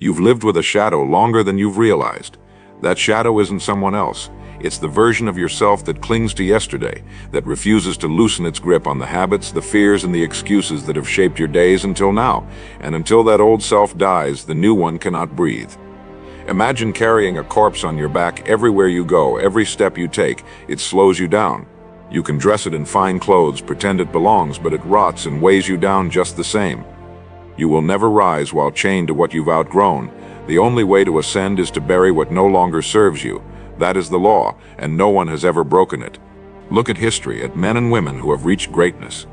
You've lived with a shadow longer than you've realized. That shadow isn't someone else. It's the version of yourself that clings to yesterday, that refuses to loosen its grip on the habits, the fears, and the excuses that have shaped your days until now. And until that old self dies, the new one cannot breathe. Imagine carrying a corpse on your back everywhere you go, every step you take. It slows you down. You can dress it in fine clothes, pretend it belongs, but it rots and weighs you down just the same. You will never rise while chained to what you've outgrown. The only way to ascend is to bury what no longer serves you. That is the law, and no one has ever broken it. Look at history, at men and women who have reached greatness.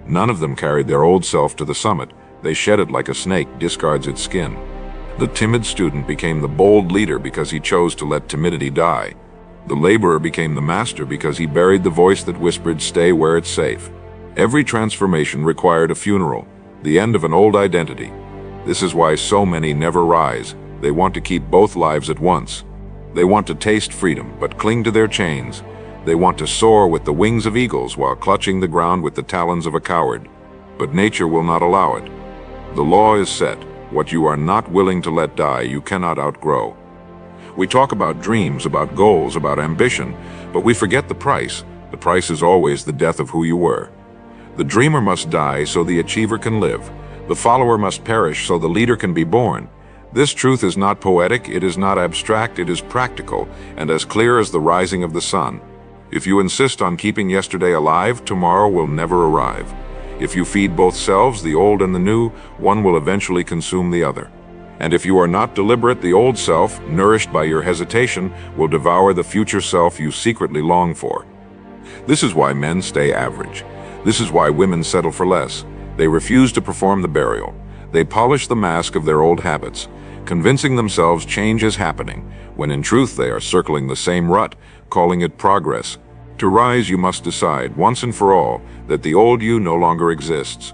None of them carried their old self to the summit. They shed it like a snake discards its skin. The timid student became the bold leader because he chose to let timidity die. The laborer became the master because he buried the voice that whispered, "Stay where it's safe." Every transformation required a funeral, the end of an old identity. This is why so many never rise. They want to keep both lives at once. They want to taste freedom, but cling to their chains. They want to soar with the wings of eagles while clutching the ground with the talons of a coward. But nature will not allow it. The law is set. What you are not willing to let die, you cannot outgrow. We talk about dreams, about goals, about ambition, but we forget the price. The price is always the death of who you were. The dreamer must die so the achiever can live. The follower must perish so the leader can be born. This truth is not poetic, it is not abstract, it is practical, and as clear as the rising of the sun. If you insist on keeping yesterday alive, tomorrow will never arrive. If you feed both selves, the old and the new, one will eventually consume the other. And if you are not deliberate, the old self, nourished by your hesitation, will devour the future self you secretly long for. This is why men stay average. This is why women settle for less. They refuse to perform the burial. They polish the mask of their old habits, convincing themselves change is happening, when in truth they are circling the same rut, calling it progress. To rise, you must decide, once and for all, that the old you no longer exists.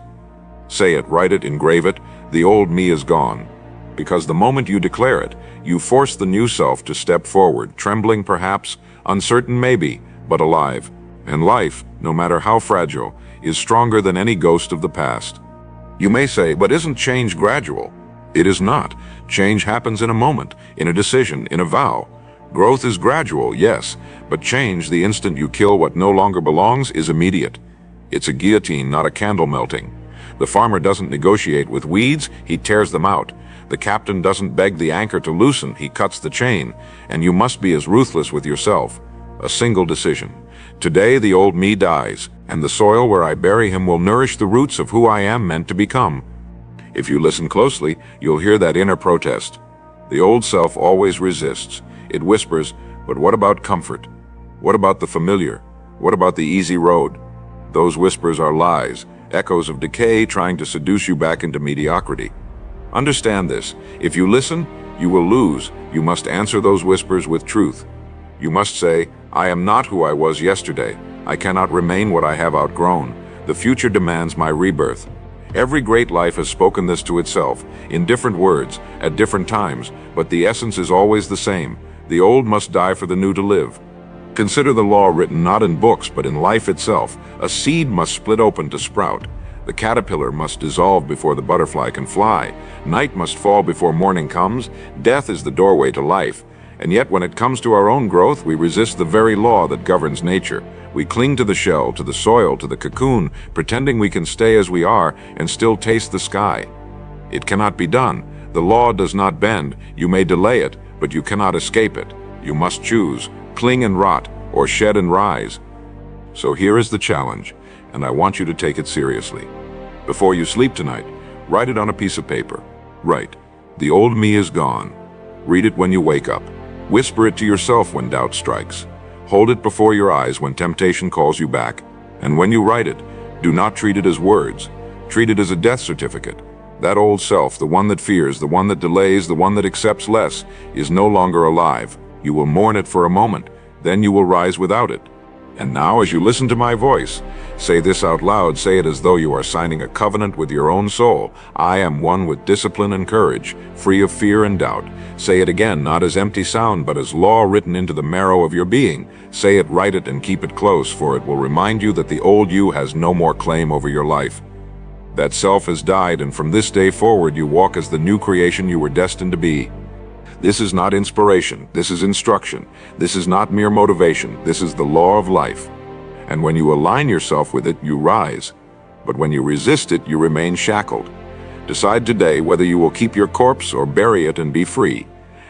Say it, write it, engrave it, the old me is gone. Because the moment you declare it, you force the new self to step forward, trembling perhaps, uncertain maybe, but alive. And life, no matter how fragile, is stronger than any ghost of the past. You may say, but isn't change gradual? It is not. Change happens in a moment, in a decision, in a vow. Growth is gradual, yes, but change, the instant you kill what no longer belongs, is immediate. It's a guillotine, not a candle melting. The farmer doesn't negotiate with weeds, he tears them out. The captain doesn't beg the anchor to loosen, he cuts the chain. And you must be as ruthless with yourself. A single decision. Today the old me dies, and the soil where I bury him will nourish the roots of who I am meant to become. If you listen closely, you'll hear that inner protest. The old self always resists. It whispers, but what about comfort? What about the familiar? What about the easy road? Those whispers are lies, echoes of decay trying to seduce you back into mediocrity. Understand this. If you listen, you will lose. You must answer those whispers with truth. You must say, I am not who I was yesterday. I cannot remain what I have outgrown. The future demands my rebirth. Every great life has spoken this to itself, in different words, at different times, but the essence is always the same. The old must die for the new to live. Consider the law written not in books, but in life itself. A seed must split open to sprout. The caterpillar must dissolve before the butterfly can fly. Night must fall before morning comes. Death is the doorway to life. And yet when it comes to our own growth, we resist the very law that governs nature. We cling to the shell, to the soil, to the cocoon, pretending we can stay as we are and still taste the sky. It cannot be done. The law does not bend. You may delay it, but you cannot escape it. You must choose, cling and rot, or shed and rise. So here is the challenge, and I want you to take it seriously. Before you sleep tonight, write it on a piece of paper. Write, the old me is gone. Read it when you wake up. Whisper it to yourself when doubt strikes. Hold it before your eyes when temptation calls you back. And when you write it, do not treat it as words. Treat it as a death certificate. That old self, the one that fears, the one that delays, the one that accepts less, is no longer alive. You will mourn it for a moment, then you will rise without it. And now, as you listen to my voice, say this out loud. Say it as though you are signing a covenant with your own soul. I am one with discipline and courage, free of fear and doubt. Say it again, not as empty sound, but as law written into the marrow of your being. Say it, write it, and keep it close, for it will remind you that the old you has no more claim over your life. That self has died, and from this day forward you walk as the new creation you were destined to be. This is not inspiration, this is instruction. This is not mere motivation, this is the law of life. And when you align yourself with it, you rise. But when you resist it, you remain shackled. Decide today whether you will keep your corpse or bury it and be free.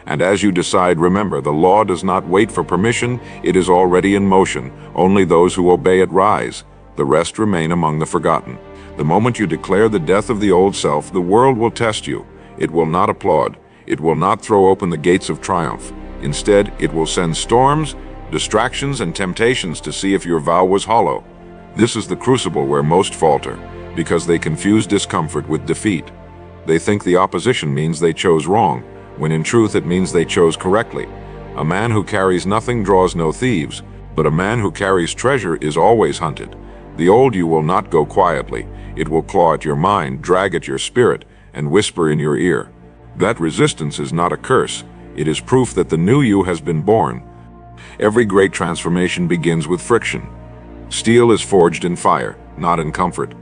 And as you decide, remember, the law does not wait for permission, it is already in motion. Only those who obey it rise. The rest remain among the forgotten. The moment you declare the death of the old self, the world will test you. It will not applaud. It will not throw open the gates of triumph. Instead, it will send storms, distractions, and temptations to see if your vow was hollow. This is the crucible where most falter, because they confuse discomfort with defeat. They think the opposition means they chose wrong, when in truth it means they chose correctly. A man who carries nothing draws no thieves, but a man who carries treasure is always hunted. The old you will not go quietly. It will claw at your mind, drag at your spirit, and whisper in your ear. That resistance is not a curse. It is proof that the new you has been born. Every great transformation begins with friction. Steel is forged in fire, not in comfort.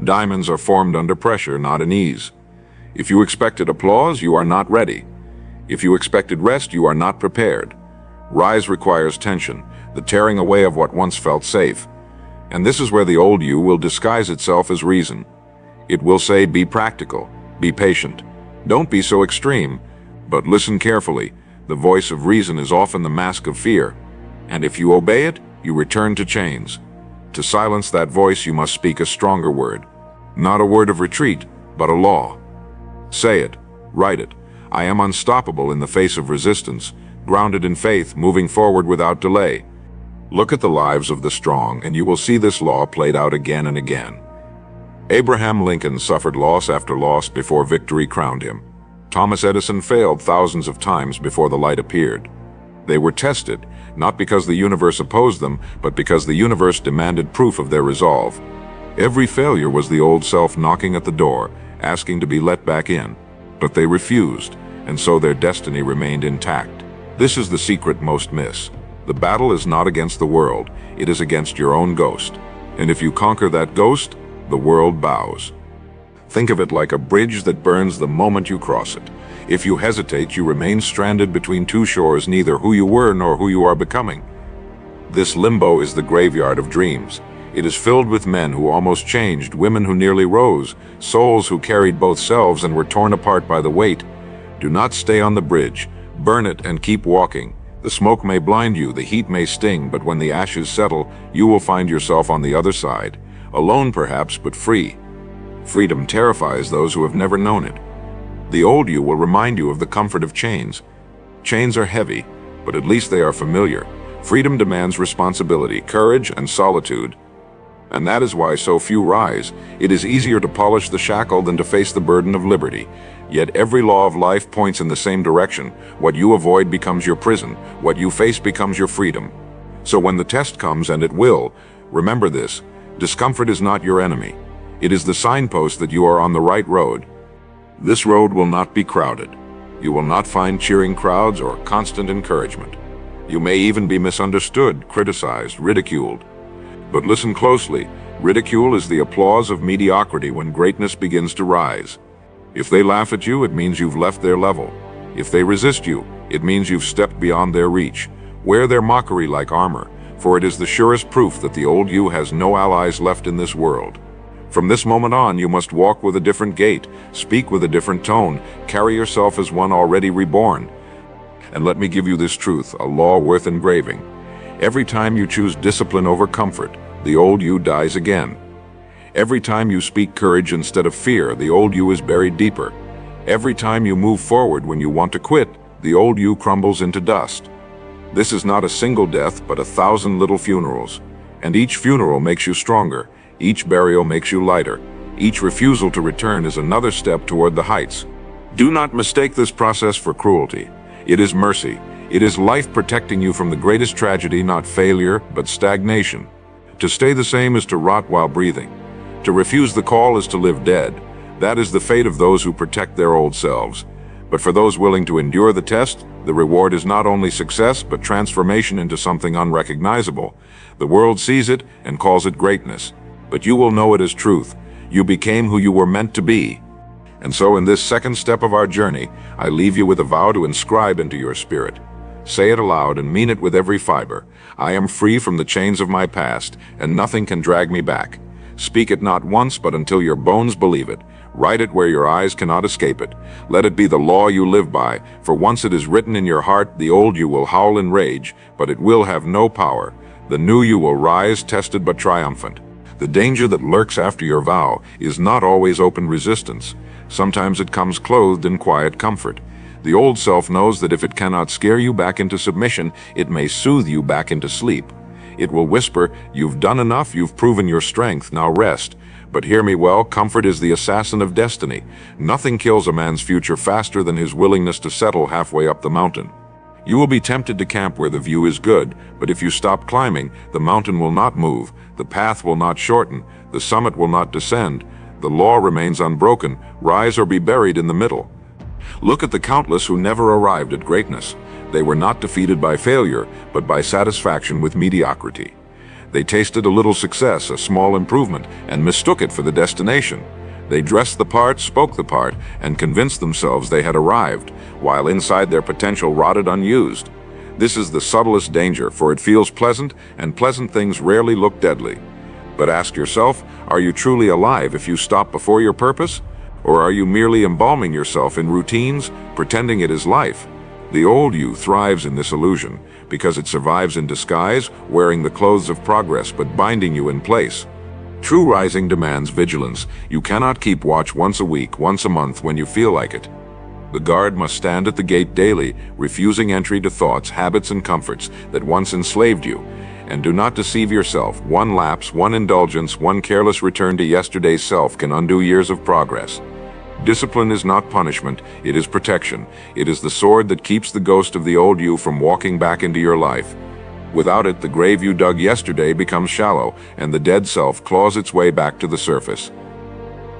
Diamonds are formed under pressure, not in ease. If you expected applause, you are not ready. If you expected rest, you are not prepared. Rise requires tension, the tearing away of what once felt safe. And this is where the old you will disguise itself as reason. It will say, be practical, be patient. Don't be so extreme, but listen carefully. The voice of reason is often the mask of fear. And if you obey it, you return to chains. To silence that voice, you must speak a stronger word. Not a word of retreat, but a law. Say it, write it. I am unstoppable in the face of resistance, grounded in faith, moving forward without delay. Look at the lives of the strong, and you will see this law played out again and again. Abraham Lincoln suffered loss after loss before victory crowned him. Thomas Edison failed thousands of times before the light appeared. They were tested, not because the universe opposed them, but because the universe demanded proof of their resolve. Every failure was the old self knocking at the door, asking to be let back in. But they refused, and so their destiny remained intact. This is the secret most miss. The battle is not against the world, it is against your own ghost. And if you conquer that ghost, the world bows. Think of it like a bridge that burns the moment you cross it. If you hesitate, you remain stranded between two shores, neither who you were nor who you are becoming. This limbo is the graveyard of dreams. It is filled with men who almost changed, women who nearly rose, souls who carried both selves and were torn apart by the weight. Do not stay on the bridge. Burn it and keep walking. The smoke may blind you, the heat may sting, but when the ashes settle, you will find yourself on the other side. Alone perhaps, but free. Freedom terrifies those who have never known it. The old you will remind you of the comfort of chains. Chains are heavy, but at least they are familiar. Freedom demands responsibility, courage, and solitude. And that is why so few rise. It is easier to polish the shackle than to face the burden of liberty. Yet every law of life points in the same direction. What you avoid becomes your prison. What you face becomes your freedom. So when the test comes, and it will, remember this: discomfort is not your enemy. It is the signpost that you are on the right road. This road will not be crowded. You will not find cheering crowds or constant encouragement. You may even be misunderstood, criticized, ridiculed. But listen closely. Ridicule is the applause of mediocrity when greatness begins to rise. If they laugh at you, it means you've left their level. If they resist you, it means you've stepped beyond their reach. Wear their mockery like armor, for it is the surest proof that the old you has no allies left in this world. From this moment on, you must walk with a different gait, speak with a different tone, carry yourself as one already reborn. And let me give you this truth, a law worth engraving. Every time you choose discipline over comfort, the old you dies again. Every time you speak courage instead of fear, the old you is buried deeper. Every time you move forward when you want to quit, the old you crumbles into dust. This is not a single death, but 1,000 little funerals. And each funeral makes you stronger. Each burial makes you lighter. Each refusal to return is another step toward the heights. Do not mistake this process for cruelty. It is mercy. It is life protecting you from the greatest tragedy, not failure, but stagnation. To stay the same is to rot while breathing. To refuse the call is to live dead. That is the fate of those who protect their old selves. But for those willing to endure the test, the reward is not only success, but transformation into something unrecognizable. The world sees it and calls it greatness. But you will know it as truth. You became who you were meant to be. And so in this second step of our journey, I leave you with a vow to inscribe into your spirit. Say it aloud and mean it with every fiber. I am free from the chains of my past, and nothing can drag me back. Speak it not once, but until your bones believe it. Write it where your eyes cannot escape it. Let it be the law you live by, for once it is written in your heart, the old you will howl in rage, but it will have no power. The new you will rise, tested but triumphant. The danger that lurks after your vow is not always open resistance. Sometimes it comes clothed in quiet comfort. The old self knows that if it cannot scare you back into submission, it may soothe you back into sleep. It will whisper, "You've done enough, you've proven your strength, now rest." But hear me well, comfort is the assassin of destiny. Nothing kills a man's future faster than his willingness to settle halfway up the mountain. You will be tempted to camp where the view is good, but if you stop climbing, the mountain will not move, the path will not shorten, the summit will not descend. The law remains unbroken, rise or be buried in the middle. Look at the countless who never arrived at greatness. They were not defeated by failure, but by satisfaction with mediocrity. They tasted a little success, a small improvement, and mistook it for the destination. They dressed the part, spoke the part, and convinced themselves they had arrived, while inside their potential rotted unused. This is the subtlest danger, for it feels pleasant, and pleasant things rarely look deadly. But ask yourself, are you truly alive if you stop before your purpose? Or are you merely embalming yourself in routines, pretending it is life? The old you thrives in this illusion, because it survives in disguise, wearing the clothes of progress but binding you in place. True rising demands vigilance. You cannot keep watch once a week, once a month when you feel like it. The guard must stand at the gate daily, refusing entry to thoughts, habits, and comforts that once enslaved you. And do not deceive yourself. One lapse, one indulgence, one careless return to yesterday's self can undo years of progress. Discipline is not punishment, it is protection. It is the sword that keeps the ghost of the old you from walking back into your life. Without it, the grave you dug yesterday becomes shallow, and the dead self claws its way back to the surface.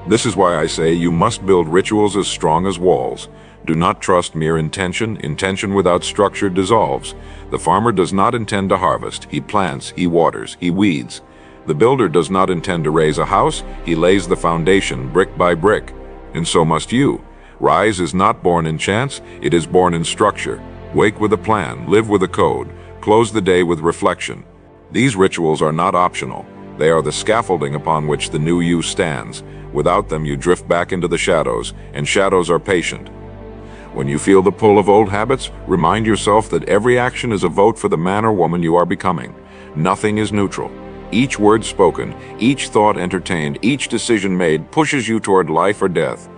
This is why I say you must build rituals as strong as walls. Do not trust mere intention. Intention without structure dissolves. The farmer does not intend to harvest. He plants, he waters, he weeds. The builder does not intend to raise a house. He lays the foundation brick by brick. And so must you. Rise is not born in chance, it is born in structure. Wake with a plan, live with a code, close the day with reflection. These rituals are not optional. They are the scaffolding upon which the new you stands. Without them, you drift back into the shadows, and shadows are patient. When you feel the pull of old habits, remind yourself that every action is a vote for the man or woman you are becoming. Nothing is neutral. Each word spoken, each thought entertained, each decision made pushes you toward life or death.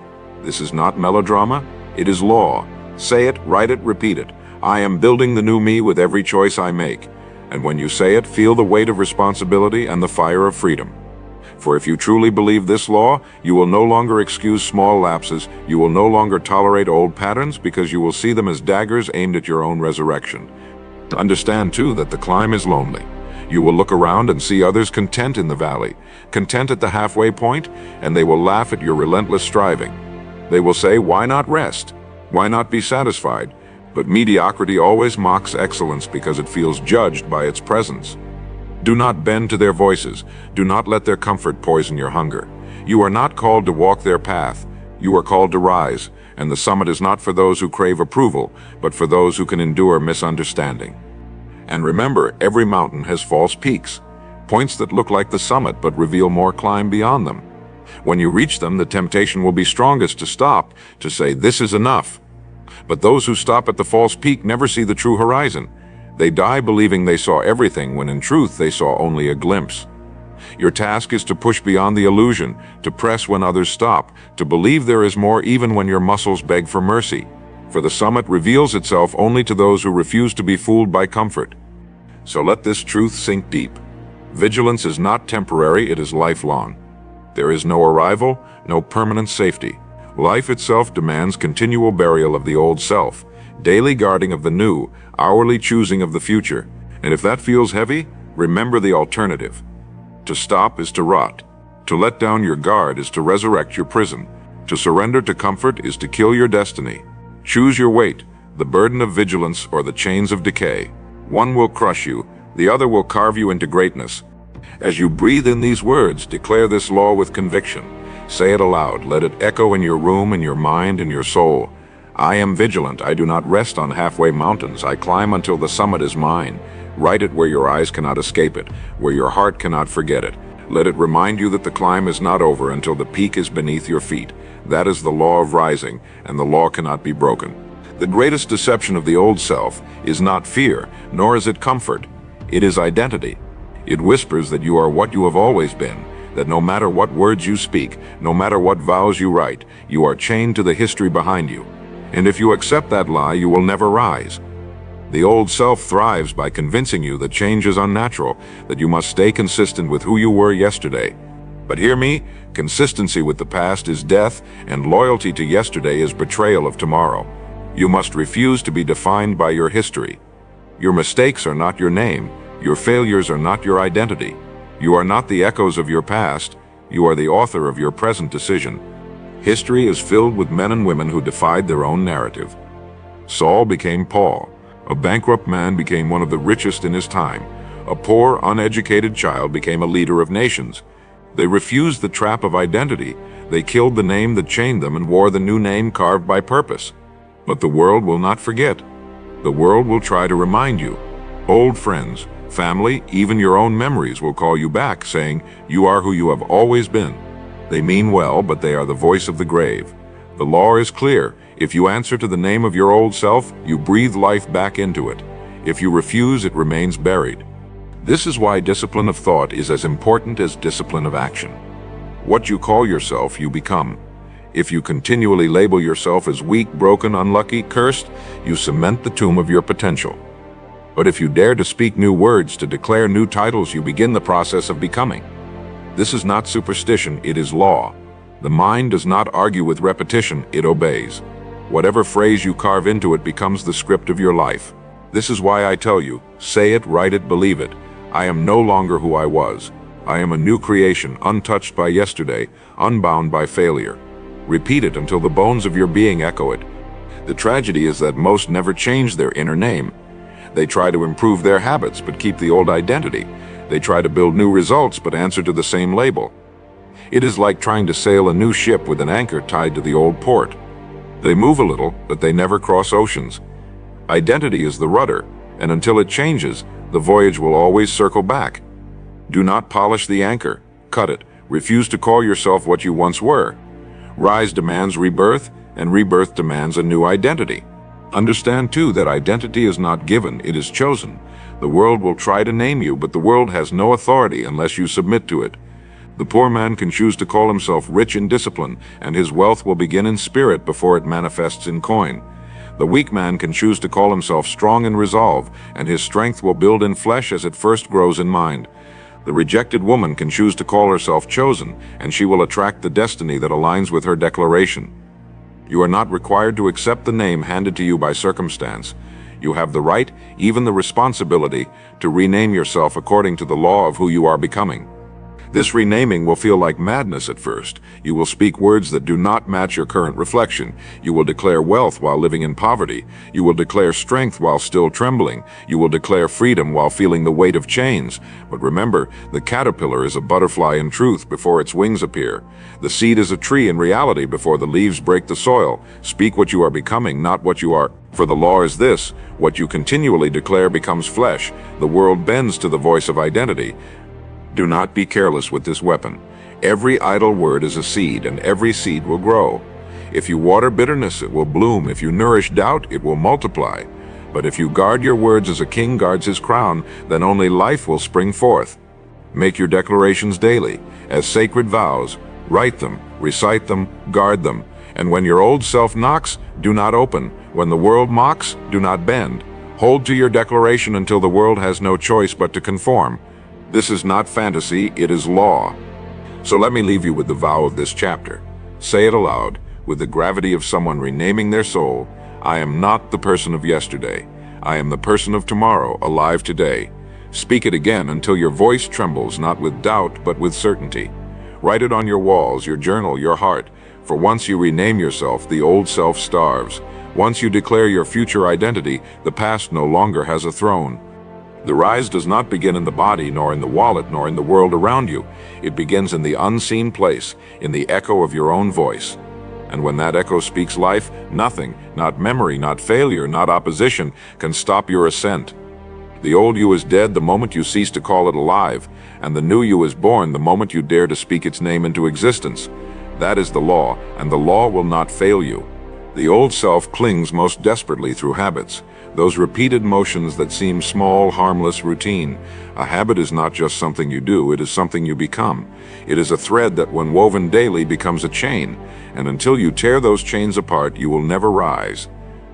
This is not melodrama, it is law. Say it, write it, repeat it. I am building the new me with every choice I make. And when you say it, feel the weight of responsibility and the fire of freedom. For if you truly believe this law, you will no longer excuse small lapses, you will no longer tolerate old patterns because you will see them as daggers aimed at your own resurrection. Understand too that the climb is lonely. You will look around and see others content in the valley, content at the halfway point, and they will laugh at your relentless striving. They will say, why not rest? Why not be satisfied? But mediocrity always mocks excellence because it feels judged by its presence. Do not bend to their voices. Do not let their comfort poison your hunger. You are not called to walk their path. You are called to rise, and the summit is not for those who crave approval, but for those who can endure misunderstanding. And remember, every mountain has false peaks, points that look like the summit but reveal more climb beyond them. When you reach them, the temptation will be strongest to stop, to say, this is enough. But those who stop at the false peak never see the true horizon. They die believing they saw everything when in truth they saw only a glimpse. Your task is to push beyond the illusion, to press when others stop, to believe there is more even when your muscles beg for mercy. For the summit reveals itself only to those who refuse to be fooled by comfort. So let this truth sink deep. Vigilance is not temporary, it is lifelong. There is no arrival, no permanent safety. Life itself demands continual burial of the old self, daily guarding of the new, hourly choosing of the future. And if that feels heavy, remember the alternative. To stop is to rot. To let down your guard is to resurrect your prison. To surrender to comfort is to kill your destiny. Choose your weight, the burden of vigilance or the chains of decay. One will crush you, the other will carve you into greatness. As you breathe in these words, declare this law with conviction. Say it aloud. Let it echo in your room, in your mind, in your soul. I am vigilant. I do not rest on halfway mountains. I climb until the summit is mine. Write it where your eyes cannot escape it, where your heart cannot forget it. Let it remind you that the climb is not over until the peak is beneath your feet. That is the law of rising, and the law cannot be broken. The greatest deception of the old self is not fear, nor is it comfort. It is identity. It whispers that you are what you have always been, that no matter what words you speak, no matter what vows you write, you are chained to the history behind you. And if you accept that lie, you will never rise. The old self thrives by convincing you that change is unnatural, that you must stay consistent with who you were yesterday. But hear me, consistency with the past is death, and loyalty to yesterday is betrayal of tomorrow. You must refuse to be defined by your history. Your mistakes are not your name. Your failures are not your identity. You are not the echoes of your past. You are the author of your present decision. History is filled with men and women who defied their own narrative. Saul became Paul. A bankrupt man became one of the richest in his time. A poor, uneducated child became a leader of nations. They refused the trap of identity. They killed the name that chained them and wore the new name carved by purpose. But the world will not forget. The world will try to remind you. Old friends, family, even your own memories will call you back, saying, "You are who you have always been." They mean well, but they are the voice of the grave. The law is clear. If you answer to the name of your old self, you breathe life back into it. If you refuse, it remains buried. This is why discipline of thought is as important as discipline of action. What you call yourself, you become. If you continually label yourself as weak, broken, unlucky, cursed, you cement the tomb of your potential. But if you dare to speak new words, to declare new titles, you begin the process of becoming. This is not superstition, it is law. The mind does not argue with repetition, it obeys. Whatever phrase you carve into it becomes the script of your life. This is why I tell you, say it, write it, believe it. I am no longer who I was. I am a new creation, untouched by yesterday, unbound by failure. Repeat it until the bones of your being echo it. The tragedy is that most never change their inner name. They try to improve their habits but keep the old identity. They try to build new results but answer to the same label. It is like trying to sail a new ship with an anchor tied to the old port. They move a little, but they never cross oceans. Identity is the rudder, and until it changes, the voyage will always circle back. Do not polish the anchor. Cut it. Refuse to call yourself what you once were. Rise demands rebirth, and rebirth demands a new identity. Understand, too, that identity is not given, it is chosen. The world will try to name you, but the world has no authority unless you submit to it. The poor man can choose to call himself rich in discipline, and his wealth will begin in spirit before it manifests in coin. The weak man can choose to call himself strong in resolve, and his strength will build in flesh as it first grows in mind. The rejected woman can choose to call herself chosen, and she will attract the destiny that aligns with her declaration. You are not required to accept the name handed to you by circumstance. You have the right, even the responsibility, to rename yourself according to the law of who you are becoming. This renaming will feel like madness at first. You will speak words that do not match your current reflection. You will declare wealth while living in poverty. You will declare strength while still trembling. You will declare freedom while feeling the weight of chains. But remember, the caterpillar is a butterfly in truth before its wings appear. The seed is a tree in reality before the leaves break the soil. Speak what you are becoming, not what you are. For the law is this: what you continually declare becomes flesh. The world bends to the voice of identity. Do not be careless with this weapon. Every idle word is a seed, and every seed will grow. If you water bitterness, it will bloom. If you nourish doubt, it will multiply. But if you guard your words as a king guards his crown, then only life will spring forth. Make your declarations daily, as sacred vows. Write them, recite them, guard them. And when your old self knocks, do not open. When the world mocks, do not bend. Hold to your declaration until the world has no choice but to conform. This is not fantasy, it is law. So let me leave you with the vow of this chapter. Say it aloud, with the gravity of someone renaming their soul. I am not the person of yesterday. I am the person of tomorrow, alive today. Speak it again until your voice trembles, not with doubt, but with certainty. Write it on your walls, your journal, your heart. For once you rename yourself, the old self starves. Once you declare your future identity, the past no longer has a throne. The rise does not begin in the body, nor in the wallet, nor in the world around you. It begins in the unseen place, in the echo of your own voice. And when that echo speaks life, nothing, not memory, not failure, not opposition, can stop your ascent. The old you is dead the moment you cease to call it alive, and the new you is born the moment you dare to speak its name into existence. That is the law, and the law will not fail you. The old self clings most desperately through habits, those repeated motions that seem small, harmless routine. A habit is not just something you do, it is something you become. It is a thread that when woven daily becomes a chain, and until you tear those chains apart, you will never rise.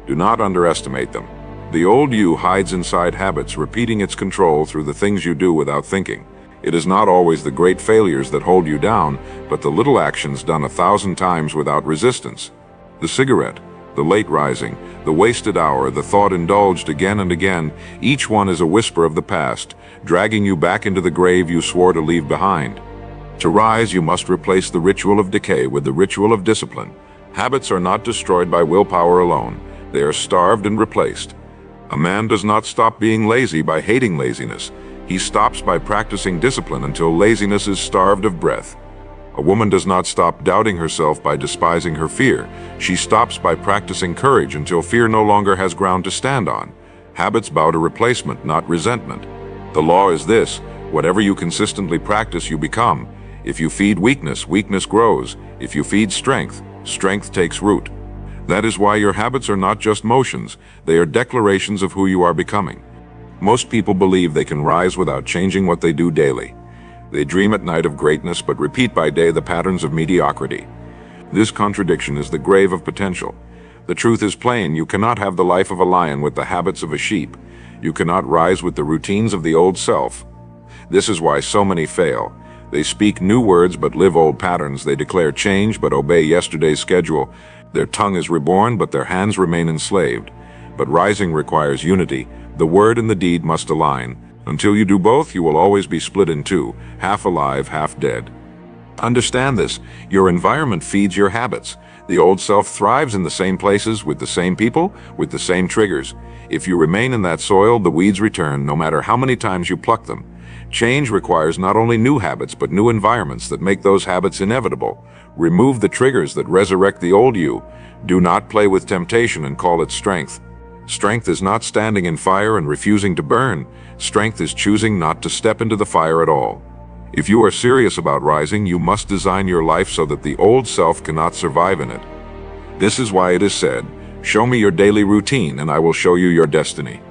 Do not underestimate them. The old you hides inside habits, repeating its control through the things you do without thinking. It is not always the great failures that hold you down, but the little actions done 1,000 times without resistance. The cigarette, the late rising, the wasted hour, the thought indulged again and again, each one is a whisper of the past, dragging you back into the grave you swore to leave behind. To rise, you must replace the ritual of decay with the ritual of discipline. Habits are not destroyed by willpower alone. They are starved and replaced. A man does not stop being lazy by hating laziness. He stops by practicing discipline until laziness is starved of breath. A woman does not stop doubting herself by despising her fear. She stops by practicing courage until fear no longer has ground to stand on. Habits bow to replacement, not resentment. The law is this: whatever you consistently practice, you become. If you feed weakness, weakness grows. If you feed strength, strength takes root. That is why your habits are not just motions, they are declarations of who you are becoming. Most people believe they can rise without changing what they do daily. They dream at night of greatness, but repeat by day the patterns of mediocrity. This contradiction is the grave of potential. The truth is plain: you cannot have the life of a lion with the habits of a sheep. You cannot rise with the routines of the old self. This is why so many fail. They speak new words but live old patterns. They declare change but obey yesterday's schedule. Their tongue is reborn but their hands remain enslaved. But rising requires unity. The word and the deed must align. Until you do both, you will always be split in two, half alive, half dead. Understand this: your environment feeds your habits. The old self thrives in the same places, with the same people, with the same triggers. If you remain in that soil, the weeds return, no matter how many times you pluck them. Change requires not only new habits, but new environments that make those habits inevitable. Remove the triggers that resurrect the old you. Do not play with temptation and call it strength. Strength is not standing in fire and refusing to burn. Strength is choosing not to step into the fire at all. If you are serious about rising, you must design your life so that the old self cannot survive in it. This is why it is said, "Show me your daily routine and I will show you your destiny."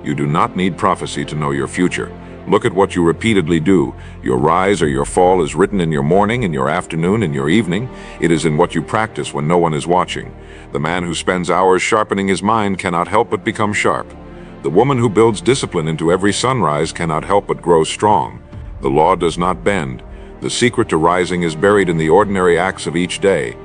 You do not need prophecy to know your future. Look at what you repeatedly do. Your rise or your fall is written in your morning, in your afternoon, in your evening. It is in what you practice when no one is watching. The man who spends hours sharpening his mind cannot help but become sharp. The woman who builds discipline into every sunrise cannot help but grow strong. The law does not bend. The secret to rising is buried in the ordinary acts of each day.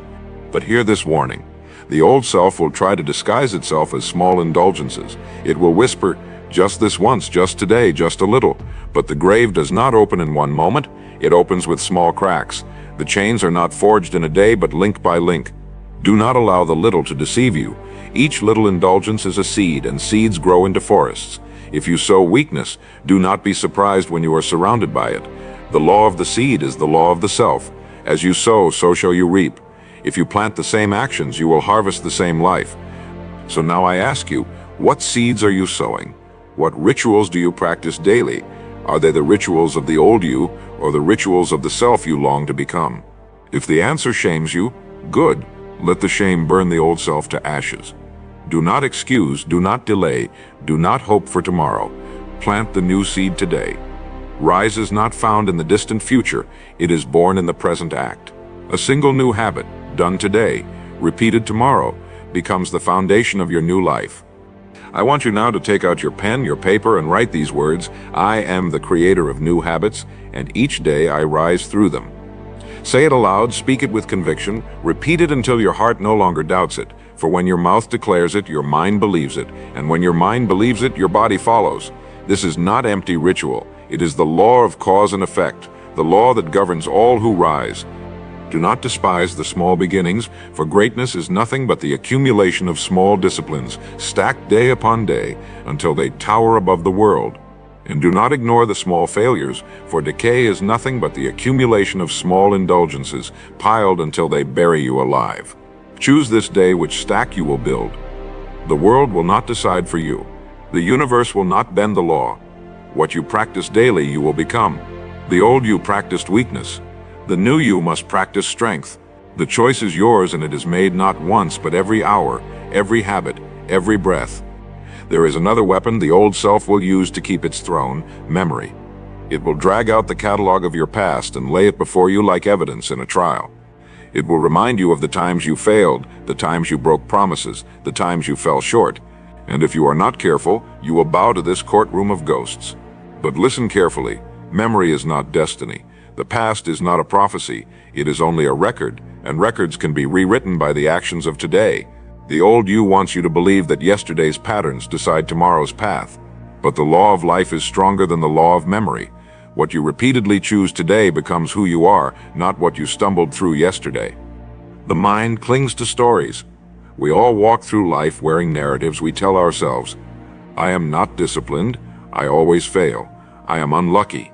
But hear this warning. The old self will try to disguise itself as small indulgences. It will whisper, "Just this once, just today, just a little." But the grave does not open in one moment. It opens with small cracks. The chains are not forged in a day, but link by link. Do not allow the little to deceive you. Each little indulgence is a seed, and seeds grow into forests. If you sow weakness, do not be surprised when you are surrounded by it. The law of the seed is the law of the self. As you sow, so shall you reap. If you plant the same actions, you will harvest the same life. So now I ask you, what seeds are you sowing? What rituals do you practice daily? Are they the rituals of the old you, or the rituals of the self you long to become? If the answer shames you, good. Let the shame burn the old self to ashes. Do not excuse, do not delay, do not hope for tomorrow. Plant the new seed today. Rise is not found in the distant future, it is born in the present act. A single new habit, done today, repeated tomorrow, becomes the foundation of your new life. I want you now to take out your pen, your paper, and write these words: I am the creator of new habits, and each day I rise through them. Say it aloud, speak it with conviction, repeat it until your heart no longer doubts it. For when your mouth declares it, your mind believes it, and when your mind believes it, your body follows. This is not empty ritual. It is the law of cause and effect, the law that governs all who rise. Do not despise the small beginnings, for greatness is nothing but the accumulation of small disciplines, stacked day upon day, until they tower above the world. And do not ignore the small failures, for decay is nothing but the accumulation of small indulgences piled until they bury you alive. Choose this day which stack you will build. The world will not decide for you. The universe will not bend the law. What you practice daily you will become. The old you practiced weakness. The new you must practice strength. The choice is yours, and it is made not once but every hour, every habit, every breath. There is another weapon the old self will use to keep its throne: memory. It will drag out the catalog of your past and lay it before you like evidence in a trial. It will remind you of the times you failed, the times you broke promises, the times you fell short. And if you are not careful, you will bow to this courtroom of ghosts. But listen carefully. Memory is not destiny. The past is not a prophecy. It is only a record, and records can be rewritten by the actions of today. The old you wants you to believe that yesterday's patterns decide tomorrow's path. But the law of life is stronger than the law of memory. What you repeatedly choose today becomes who you are, not what you stumbled through yesterday. The mind clings to stories. We all walk through life wearing narratives we tell ourselves. I am not disciplined. I always fail. I am unlucky.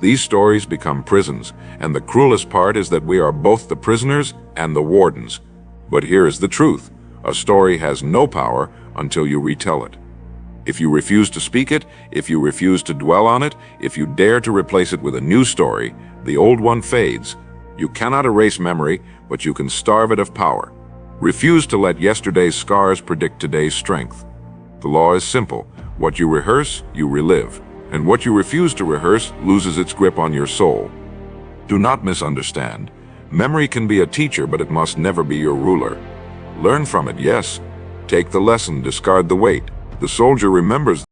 These stories become prisons, and the cruelest part is that we are both the prisoners and the wardens. But here is the truth. A story has no power until you retell it. If you refuse to speak it, if you refuse to dwell on it, if you dare to replace it with a new story, the old one fades. You cannot erase memory, but you can starve it of power. Refuse to let yesterday's scars predict today's strength. The law is simple. What you rehearse, you relive. And what you refuse to rehearse loses its grip on your soul. Do not misunderstand. Memory can be a teacher, but it must never be your ruler. Learn from it, yes. Take the lesson, discard the weight. The soldier remembers